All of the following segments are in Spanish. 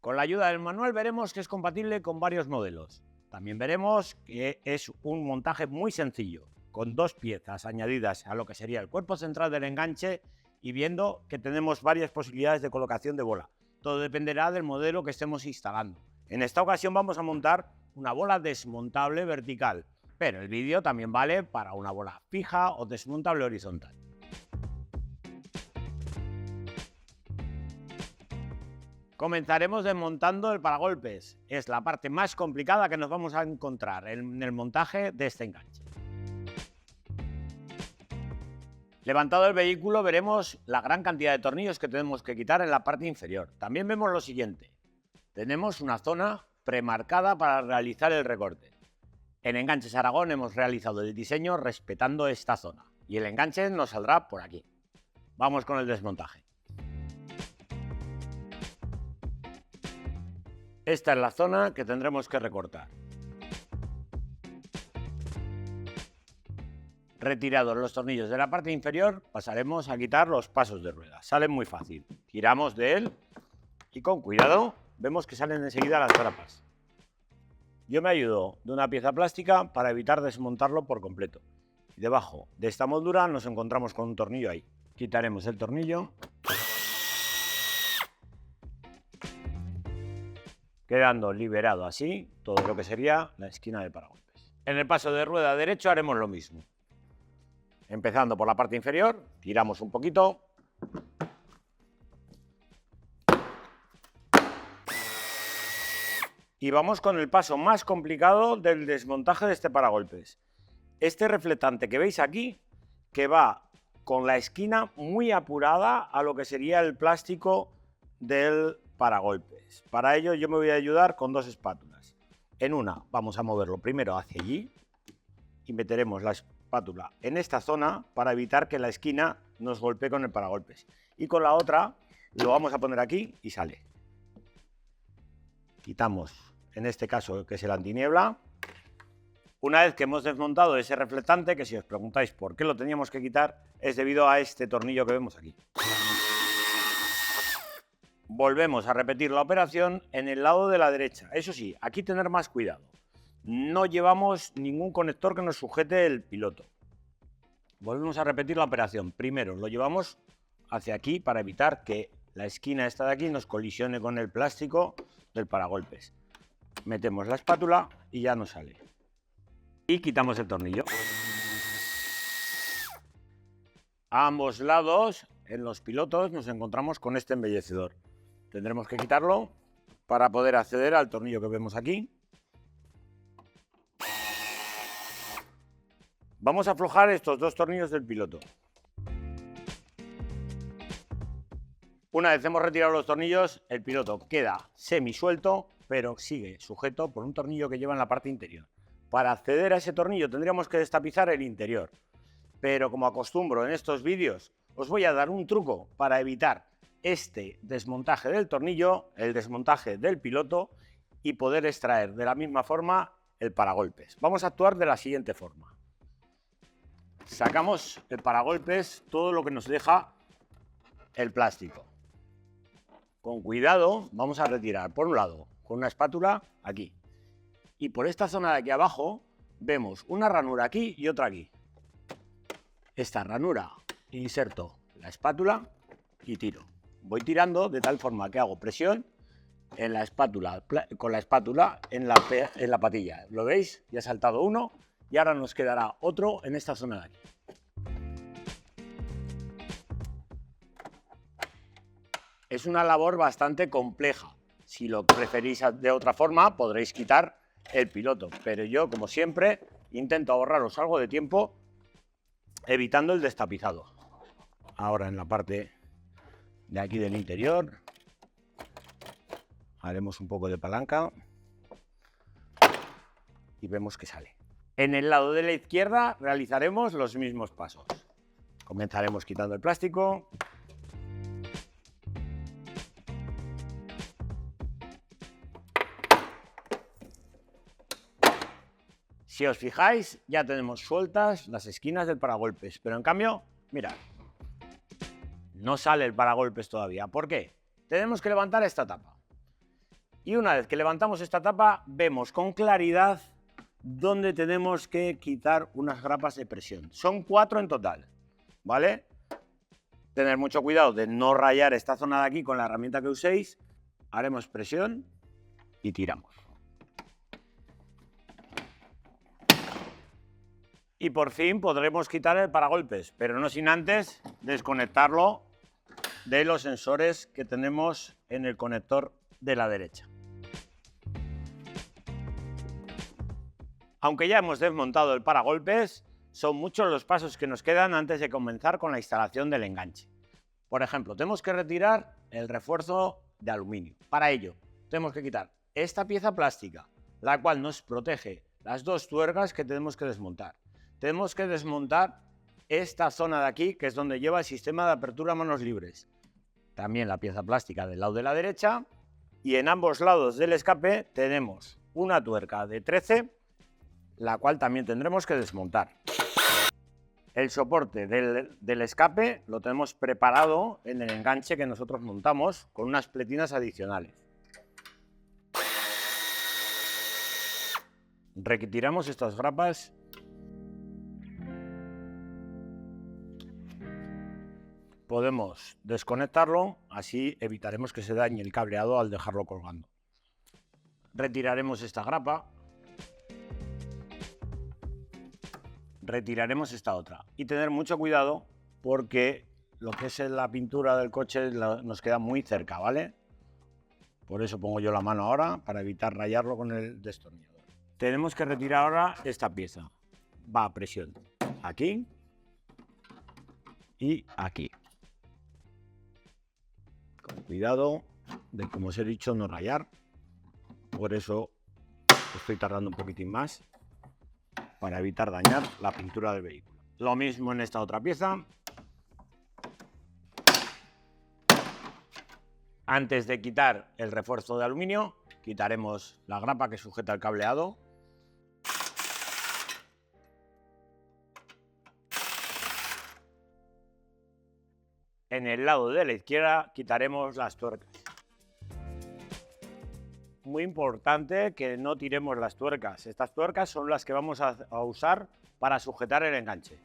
Con la ayuda del manual veremos que es compatible con varios modelos. También veremos que es un montaje muy sencillo, con dos piezas añadidas a lo que sería el cuerpo central del enganche y viendo que tenemos varias posibilidades de colocación de bola. Todo dependerá del modelo que estemos instalando. En esta ocasión vamos a montar una bola desmontable vertical, pero el vídeo también vale para una bola fija o desmontable horizontal. Comenzaremos desmontando el paragolpes. Es la parte más complicada que nos vamos a encontrar en el montaje de este enganche. Levantado el vehículo veremos la gran cantidad de tornillos que tenemos que quitar en la parte inferior. También vemos lo siguiente. Tenemos una zona premarcada para realizar el recorte. En Enganches Aragón hemos realizado el diseño respetando esta zona y el enganche nos saldrá por aquí. Vamos con el desmontaje. Esta es la zona que tendremos que recortar. Retirados los tornillos de la parte inferior, pasaremos a quitar los pasos de rueda. Sale muy fácil. Tiramos de él y con cuidado vemos que salen enseguida las trapas. Yo me ayudo de una pieza plástica para evitar desmontarlo por completo. Y debajo de esta moldura nos encontramos con un tornillo ahí. Quitaremos el tornillo, quedando liberado así todo lo que sería la esquina del paragolpes. En el paso de rueda derecho haremos lo mismo. Empezando por la parte inferior, tiramos un poquito. Y vamos con el paso más complicado del desmontaje de este paragolpes. Este reflectante que veis aquí, que va con la esquina muy apurada a lo que sería el plástico del paragolpes. Para ello yo me voy a ayudar con dos espátulas. En una vamos a moverlo primero hacia allí y meteremos la espátula en esta zona para evitar que la esquina nos golpee con el paragolpes. Y con la otra lo vamos a poner aquí y sale. Quitamos, en este caso, que es el antiniebla. Una vez que hemos desmontado ese reflectante, que si os preguntáis por qué lo teníamos que quitar, es debido a este tornillo que vemos aquí. Volvemos a repetir la operación en el lado de la derecha. Eso sí, aquí tener más cuidado. No llevamos ningún conector que nos sujete el piloto. Volvemos a repetir la operación. Primero lo llevamos hacia aquí para evitar que la esquina esta de aquí nos colisione con el plástico del paragolpes. Metemos la espátula y ya nos sale. Y quitamos el tornillo. A ambos lados, en los pilotos, nos encontramos con este embellecedor. Tendremos que quitarlo para poder acceder al tornillo que vemos aquí. Vamos a aflojar estos dos tornillos del piloto. Una vez hemos retirado los tornillos, el piloto queda semisuelto, pero sigue sujeto por un tornillo que lleva en la parte interior. Para acceder a ese tornillo tendríamos que destapizar el interior. Pero como acostumbro en estos vídeos, os voy a dar un truco para evitar este desmontaje del tornillo, el desmontaje del piloto y poder extraer de la misma forma el paragolpes. Vamos a actuar de la siguiente forma. Sacamos el paragolpes, todo lo que nos deja el plástico. Con cuidado vamos a retirar por un lado con una espátula aquí y por esta zona de aquí abajo vemos una ranura aquí y otra aquí. Esta ranura inserto la espátula y tiro. Voy tirando de tal forma que hago presión en la espátula, con la espátula en la patilla. ¿Lo veis? Ya ha saltado uno y ahora nos quedará otro en esta zona de aquí. Es una labor bastante compleja. Si lo preferís de otra forma, podréis quitar el piloto. Pero yo, como siempre, intento ahorraros algo de tiempo evitando el destapizado. Ahora en la parte de aquí del interior haremos un poco de palanca y vemos que sale. En el lado de la izquierda realizaremos los mismos pasos. Comenzaremos quitando el plástico. Si os fijáis, ya tenemos sueltas las esquinas del paragolpes, pero en cambio, mirad, no sale el paragolpes todavía. ¿Por qué? Tenemos que levantar esta tapa. Y una vez que levantamos esta tapa, vemos con claridad dónde tenemos que quitar unas grapas de presión. Son 4 en total, ¿vale? Tener mucho cuidado de no rayar esta zona de aquí con la herramienta que uséis. Haremos presión y tiramos. Y por fin podremos quitar el paragolpes, pero no sin antes desconectarlo de los sensores que tenemos en el conector de la derecha. Aunque ya hemos desmontado el paragolpes, son muchos los pasos que nos quedan antes de comenzar con la instalación del enganche. Por ejemplo, tenemos que retirar el refuerzo de aluminio. Para ello, tenemos que quitar esta pieza plástica, la cual nos protege las 2 tuercas que tenemos que desmontar. Tenemos que desmontar esta zona de aquí, que es donde lleva el sistema de apertura a manos libres. También la pieza plástica del lado de la derecha. Y en ambos lados del escape tenemos una tuerca de 13, la cual también tendremos que desmontar. El soporte del escape lo tenemos preparado en el enganche que nosotros montamos con unas pletinas adicionales. Retiramos estas grapas. Podemos desconectarlo, así evitaremos que se dañe el cableado al dejarlo colgando. Retiraremos esta grapa. Retiraremos esta otra. Y tener mucho cuidado porque lo que es la pintura del coche nos queda muy cerca, ¿vale? Por eso pongo yo la mano ahora, para evitar rayarlo con el destornillador. Tenemos que retirar ahora esta pieza. Va a presión aquí y aquí. Con cuidado de, como os he dicho, no rayar. Por eso estoy tardando un poquitín más, para evitar dañar la pintura del vehículo. Lo mismo en esta otra pieza. Antes de quitar el refuerzo de aluminio, quitaremos la grapa que sujeta el cableado. En el lado de la izquierda quitaremos las tuercas. Muy importante que no tiremos las tuercas. Estas tuercas son las que vamos a usar para sujetar el enganche.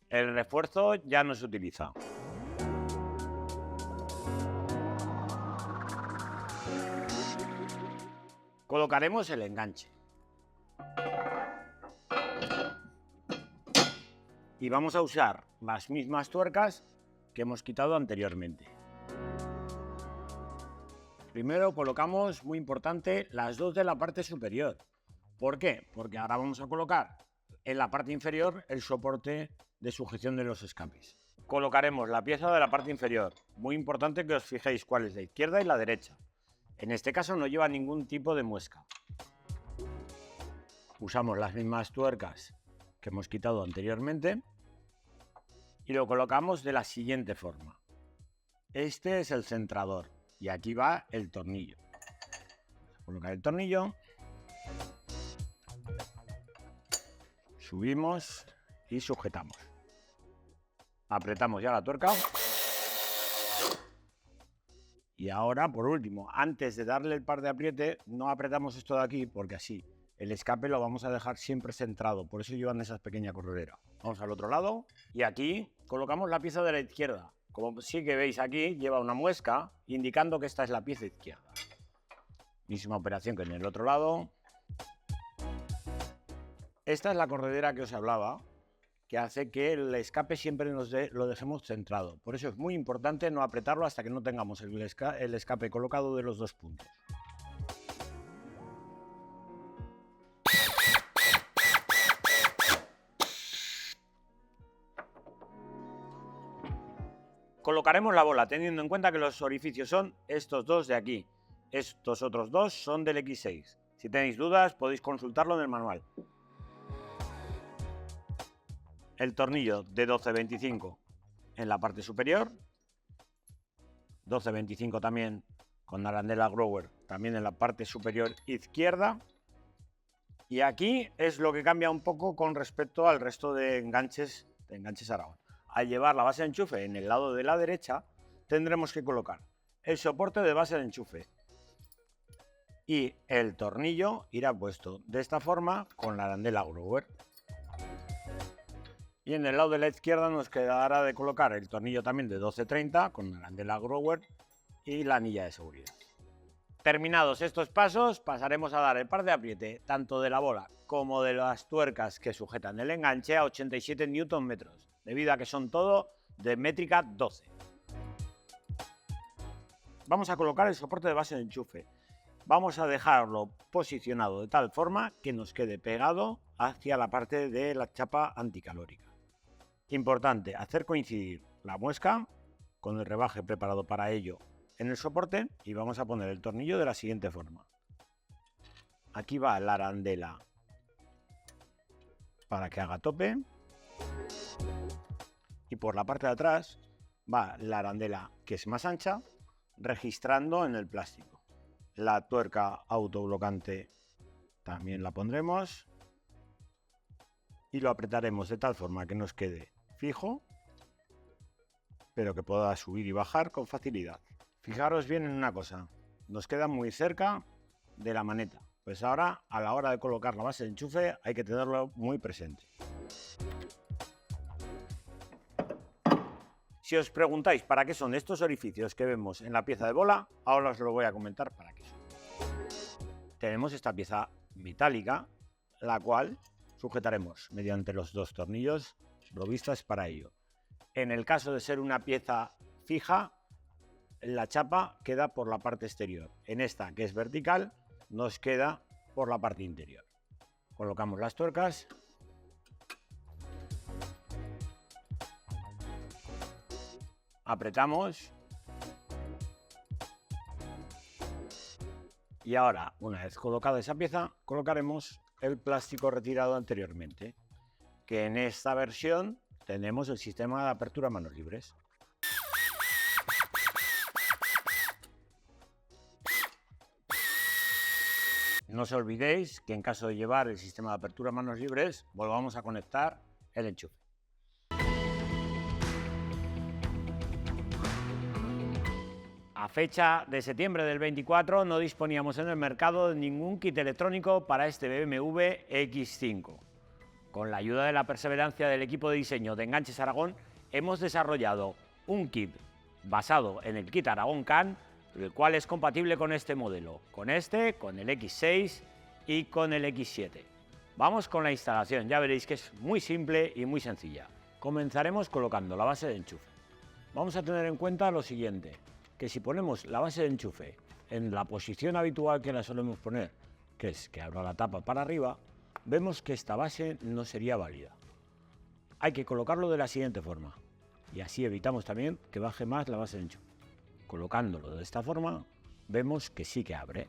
El refuerzo ya no se utiliza. Colocaremos el enganche. Y vamos a usar las mismas tuercas que hemos quitado anteriormente. Primero colocamos, muy importante, las 2 de la parte superior. ¿Por qué? Porque ahora vamos a colocar en la parte inferior el soporte de sujeción de los escapes. Colocaremos la pieza de la parte inferior. Muy importante que os fijéis cuál es la izquierda y la derecha. En este caso no lleva ningún tipo de muesca. Usamos las mismas tuercas que hemos quitado anteriormente y lo colocamos de la siguiente forma. Este es el centrador y aquí va el tornillo. Vamos a colocar el tornillo, subimos y sujetamos. Apretamos ya la tuerca. Y ahora, por último, antes de darle el par de apriete, no apretamos esto de aquí porque así el escape lo vamos a dejar siempre centrado. Por eso llevan esa pequeña corredera. Vamos al otro lado y aquí colocamos la pieza de la izquierda. Como sí que veis aquí, lleva una muesca indicando que esta es la pieza izquierda. Misma operación que en el otro lado. Esta es la corredera que os hablaba, que hace que el escape siempre lo dejemos centrado. Por eso es muy importante no apretarlo hasta que no tengamos el escape colocado de los 2 puntos. Colocaremos la bola teniendo en cuenta que los orificios son estos 2 de aquí. Estos otros 2 son del X6. Si tenéis dudas podéis consultarlo en el manual. El tornillo de 12-25 en la parte superior, 12-25 también con arandela grower, también en la parte superior izquierda, Y aquí es lo que cambia un poco con respecto al resto de enganches Aragón. Al llevar la base de enchufe en el lado de la derecha, tendremos que colocar el soporte de base de enchufe y el tornillo irá puesto de esta forma con la arandela Grover. Y en el lado de la izquierda nos quedará de colocar el tornillo también de 12-30 con la arandela Grover y la anilla de seguridad. Terminados estos pasos, pasaremos a dar el par de apriete tanto de la bola como de las tuercas que sujetan el enganche a 87 Nm, debido a que son todo de métrica 12. Vamos a colocar el soporte de base de enchufe. Vamos a dejarlo posicionado de tal forma que nos quede pegado hacia la parte de la chapa anticalórica. Importante, hacer coincidir la muesca con el rebaje preparado para ello en el soporte y vamos a poner el tornillo de la siguiente forma. Aquí va la arandela para que haga tope y por la parte de atrás va la arandela que es más ancha registrando en el plástico. La tuerca autoblocante también la pondremos y lo apretaremos de tal forma que nos quede fijo, pero que pueda subir y bajar con facilidad. Fijaros bien en una cosa, nos queda muy cerca de la maneta, pues ahora a la hora de colocar la base de enchufe hay que tenerlo muy presente. Si os preguntáis para qué son estos orificios que vemos en la pieza de bola, ahora os lo voy a comentar para qué son. Tenemos esta pieza metálica, la cual sujetaremos mediante los dos tornillos provistas para ello. En el caso de ser una pieza fija, la chapa queda por la parte exterior. En esta, que es vertical, nos queda por la parte interior. Colocamos las tuercas. Apretamos. Y ahora, una vez colocada esa pieza, colocaremos el plástico retirado anteriormente, que en esta versión tenemos el sistema de apertura a manos libres. No os olvidéis que en caso de llevar el sistema de apertura a manos libres, volvamos a conectar el enchufe. A fecha de septiembre del 24 no disponíamos en el mercado de ningún kit electrónico para este BMW X5. Con la ayuda de la perseverancia del equipo de diseño de Enganches Aragón, hemos desarrollado un kit basado en el kit Aragón CAN, el cual es compatible con este modelo, con el X6 y con el X7. Vamos con la instalación, ya veréis que es muy simple y muy sencilla. Comenzaremos colocando la base de enchufe. Vamos a tener en cuenta lo siguiente, que si ponemos la base de enchufe en la posición habitual que la solemos poner, que es que abra la tapa para arriba, vemos que esta base no sería válida. Hay que colocarlo de la siguiente forma y así evitamos también que baje más la base de enchufe. Colocándolo de esta forma, vemos que sí que abre.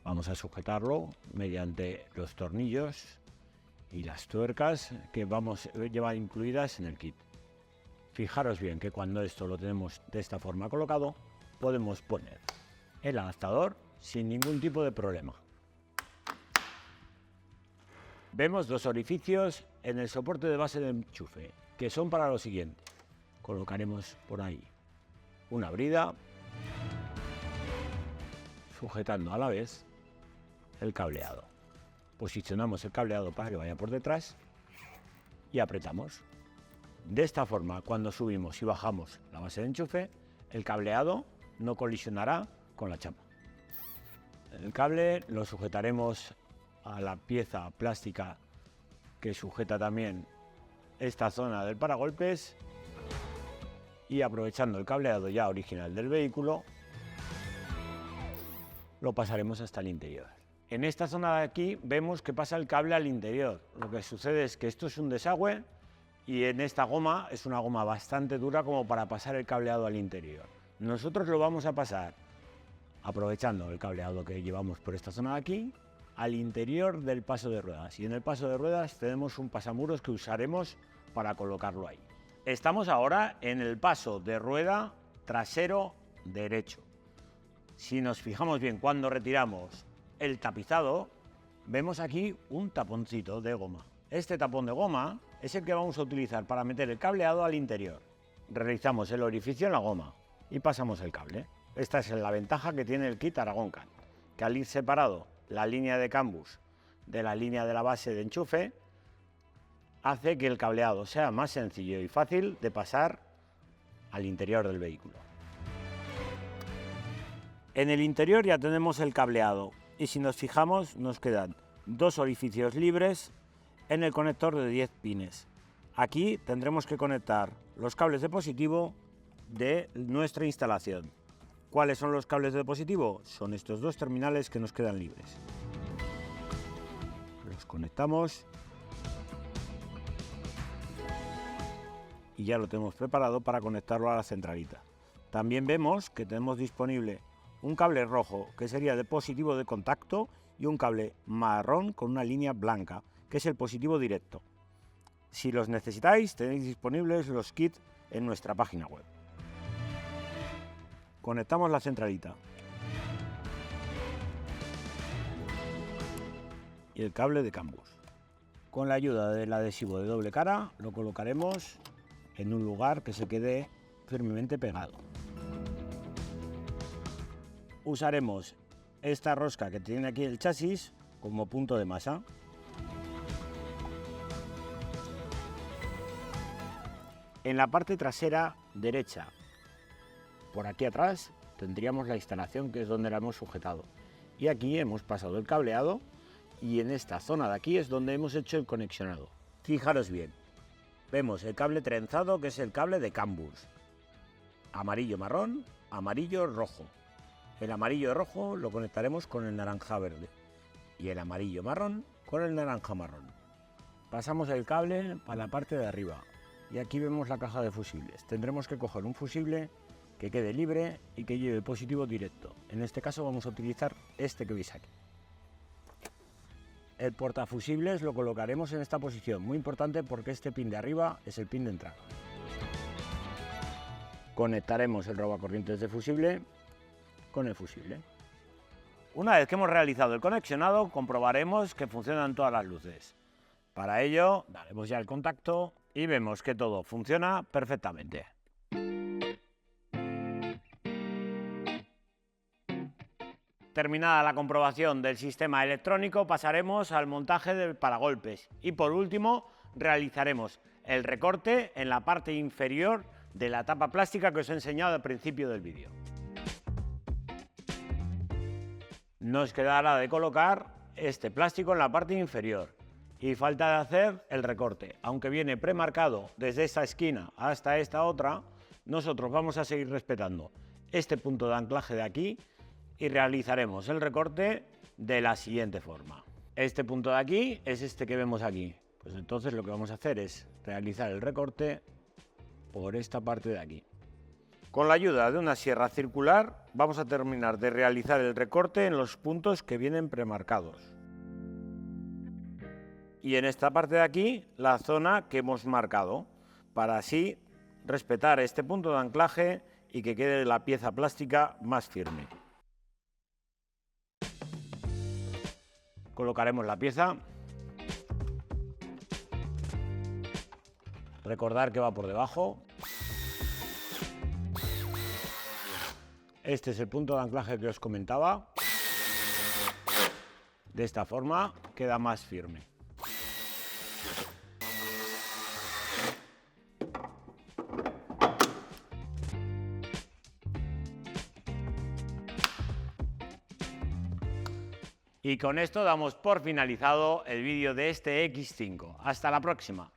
Vamos a sujetarlo mediante los tornillos y las tuercas que vamos a llevar incluidas en el kit. Fijaros bien que cuando esto lo tenemos de esta forma colocado, podemos poner el adaptador sin ningún tipo de problema. Vemos dos orificios en el soporte de base de enchufe, que son para lo siguiente. Colocaremos por ahí una brida, sujetando a la vez el cableado. Posicionamos el cableado para que vaya por detrás y apretamos. De esta forma, cuando subimos y bajamos la base de enchufe, el cableado no colisionará con la chapa. El cable lo sujetaremos a la pieza plástica que sujeta también esta zona del paragolpes y aprovechando el cableado ya original del vehículo, lo pasaremos hasta el interior. En esta zona de aquí vemos que pasa el cable al interior. Lo que sucede es que esto es un desagüe y en esta goma es una goma bastante dura como para pasar el cableado al interior. Nosotros lo vamos a pasar aprovechando el cableado que llevamos por esta zona de aquí al interior del paso de ruedas, y en el paso de ruedas tenemos un pasamuros que usaremos para colocarlo ahí. Estamos ahora en el paso de rueda trasero derecho. Si nos fijamos bien cuando retiramos el tapizado, vemos aquí un taponcito de goma. Este tapón de goma es el que vamos a utilizar para meter el cableado al interior. Realizamos el orificio en la goma y pasamos el cable. Esta es la ventaja que tiene el kit Aragon CAN, que al ir separado la línea de CAN bus de la línea de la base de enchufe, hace que el cableado sea más sencillo y fácil de pasar al interior del vehículo. En el interior ya tenemos el cableado y si nos fijamos nos quedan dos orificios libres en el conector de 10 pines. Aquí tendremos que conectar los cables de positivo de nuestra instalación. ¿Cuáles son los cables de positivo? Son estos dos terminales que nos quedan libres. Los conectamos y ya lo tenemos preparado para conectarlo a la centralita. También vemos que tenemos disponible un cable rojo, que sería de positivo de contacto, y un cable marrón con una línea blanca, que es el positivo directo. Si los necesitáis, tenéis disponibles los kits en nuestra página web. Conectamos la centralita y el cable de CAN bus. Con la ayuda del adhesivo de doble cara lo colocaremos en un lugar que se quede firmemente pegado. Usaremos esta rosca que tiene aquí el chasis como punto de masa. En la parte trasera derecha, por aquí atrás, tendríamos la instalación, que es donde la hemos sujetado. Y aquí hemos pasado el cableado y en esta zona de aquí es donde hemos hecho el conexionado. Fijaros bien, vemos el cable trenzado, que es el cable de CAN bus. Amarillo marrón, amarillo rojo. El amarillo rojo lo conectaremos con el naranja verde y el amarillo marrón con el naranja marrón. Pasamos el cable para la parte de arriba y aquí vemos la caja de fusibles. Tendremos que coger un fusible que quede libre y que lleve positivo directo. En este caso vamos a utilizar este que veis aquí. El portafusibles lo colocaremos en esta posición, muy importante porque este pin de arriba es el pin de entrada. Conectaremos el robacorrientes de fusible con el fusible. Una vez que hemos realizado el conexionado, comprobaremos que funcionan todas las luces. Para ello, daremos ya el contacto y vemos que todo funciona perfectamente. Terminada la comprobación del sistema electrónico, pasaremos al montaje del paragolpes y por último realizaremos el recorte en la parte inferior de la tapa plástica que os he enseñado al principio del vídeo. Nos quedará de colocar este plástico en la parte inferior y falta de hacer el recorte. Aunque viene premarcado desde esta esquina hasta esta otra, nosotros vamos a seguir respetando este punto de anclaje de aquí y realizaremos el recorte de la siguiente forma. Este punto de aquí es este que vemos aquí. Pues entonces lo que vamos a hacer es realizar el recorte por esta parte de aquí. Con la ayuda de una sierra circular vamos a terminar de realizar el recorte en los puntos que vienen premarcados. Y en esta parte de aquí la zona que hemos marcado, para así respetar este punto de anclaje y que quede la pieza plástica más firme. Colocaremos la pieza. Recordar que va por debajo. Este es el punto de anclaje que os comentaba. De esta forma queda más firme. Y con esto damos por finalizado el vídeo de este X5. Hasta la próxima.